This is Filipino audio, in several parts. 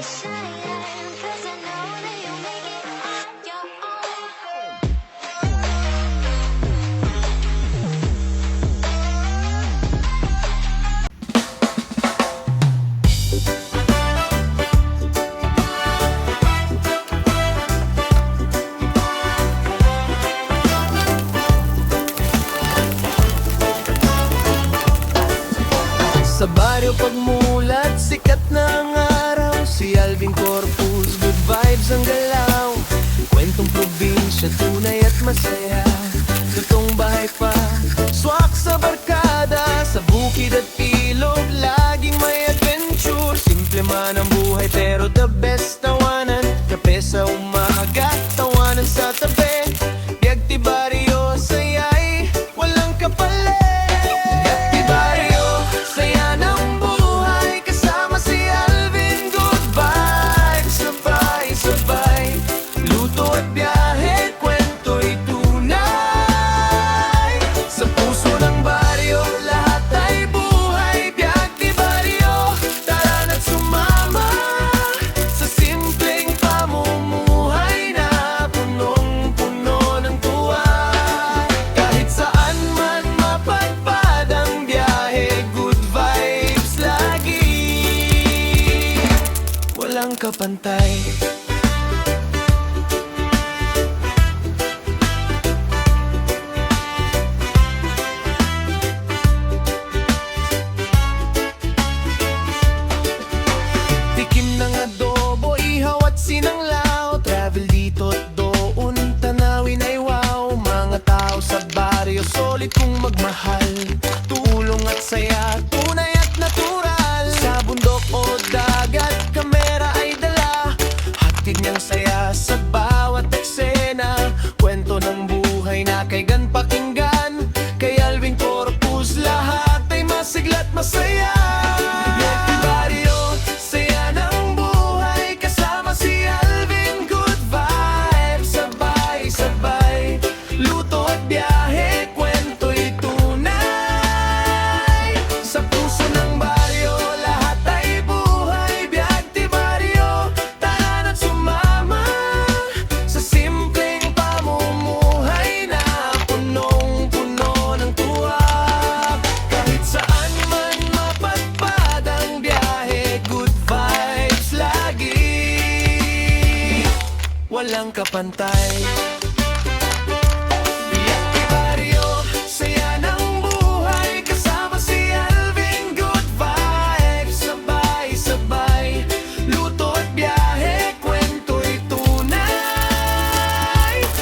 Sa baryo pagmulat, sikat na ang araw. Si Alvin Corpus, good vibes ang galaw. Kwentong probinsya, tunay at masaya. Lutong bahay pa, swak sa barkada. Sa bukid at ilog, laging may adventure. Simple man ang buhay pero the best tawanan. Kape sa umaga, tawanan sa tabi. Biag ti baryo, sayay, walang kapalit. Walang kapantay. Tikim ng adobo, ihaw at sinanglaw. Travel dito't doon, tanawin ay wow. Mga tao sa baryo, solid kung magmahal. Tulong at saya, tunay at natural. Sa bundok o dagat, kamera ay dala. Hatid niyang saya sa bawat eksena. Kwento ng buhay na kay gan pakinggan. Kay Alvin Corpus, lahat ay masigla't masaya. Baryo, saya ng buhay. Kasama si Alvin, good vibes. Sabay-sabay, luto at biyahe, kwento'y tunay. Sa puso ng baryo, lahat ay buhay. Biag ti baryo, tara na't sumama. Sa simpleng pamumuhay na punong-puno ng tuwa. Kahit saan man mapadpad ang biyahe, good vibes lagi. Walang kapantay. Biag ti baryo, saya ng buhay. Kasama si Alvin, good vibes. Sabay-sabay, luto at biyahe, kwento'y tunay.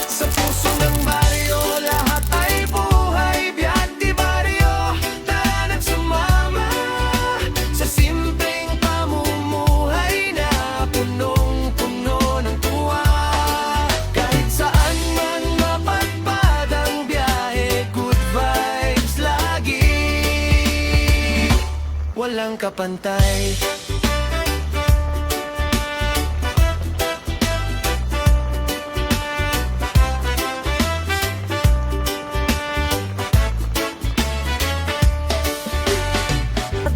Sa puso ng baryo, lahat ay buhay. Biag ti baryo, tara na't sumama. Sa simpleng pamumuhay na punong-puno ng tuwa. Kahit saan man mapadpad ang biyahe, good vibes lagi. Walang kapantay.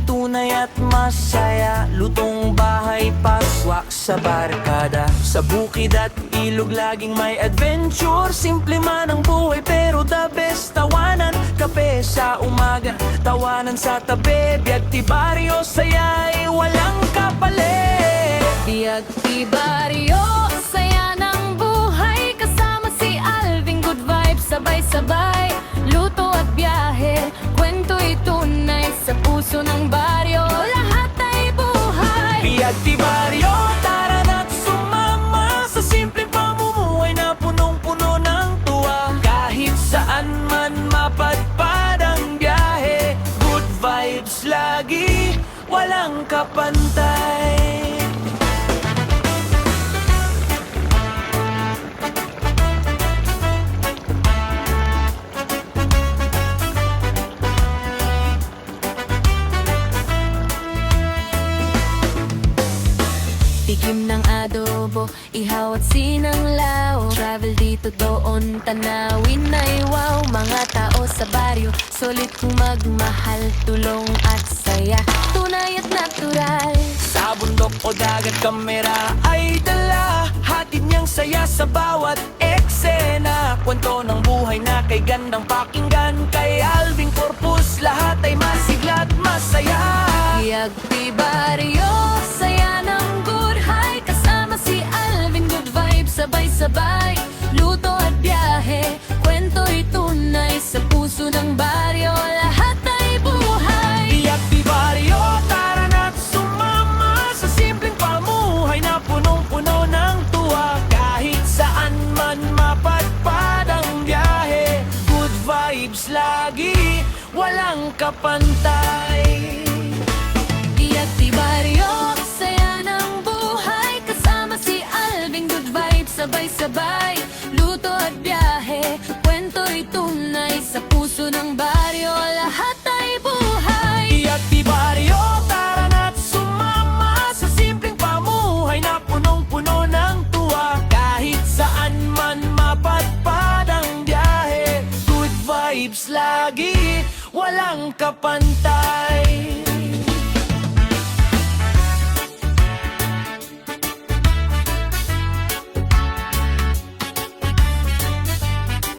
Tunay at masaya, lutong bahay paswak sa barkada. Sa bukid at ilog laging may adventure. Simple man ang buhay pero the best tawanan. Kape sa umaga, tawanan sa tabi. Biag ti baryo, saya'y walang kapalit. Biag ti baryo, saya ng buhay. Kasama si Alvin, good vibes. Sabay-sabay, luto at biyahe, kwento'y tunay. Sa puso ng baryo, lahat ay buhay. Biag ti baryo, tara na't sumama. Sa simpleng pamumuhay na punong-puno ng tuwa. Kahit saan man mapadpad ang biyahe, good vibes lagi, walang kapantay. Tikim ng adobo, ihaw at sinanglaw. Travel dito doon, tanawin ay wow. Mga tao sa baryo, solid kung magmahal. Tulong at saya, tunay at natural. Sa bundok o dagat, kamera ay dala. Hatid niyang saya sa bawat eksena. Kwento ng buhay na kay gandang pakinggan. Kay Alvin Corpus lahat ay masigla at masaya. Iagtibaryo, saya ng good high. Kasama si Alvin, good vibes, sabay-sabay. Luto at biyahe, kwento'y tunay. Sa puso ng baryo, lahat ay buhay. Iagtibaryo, tara na't sumama sa simpleng pamuhay na punong-puno ng tuwa. Kahit saan man mapadpad ang biyahe, good vibes lagi, walang kapantay. Iagtibaryo, saya ng buhay. Kasama si Alvin, good vibes, sabay-sabay. Luto at biyahe, kwento'y tunay. Sa puso ng baryo, lahat ay buhay. Iagtibaryo, tara na't sumama sa simpleng pamuhay na punong-puno ng tuwa. Kahit saan man mapadpad ang biyahe, good vibes lagi, walang kapantay.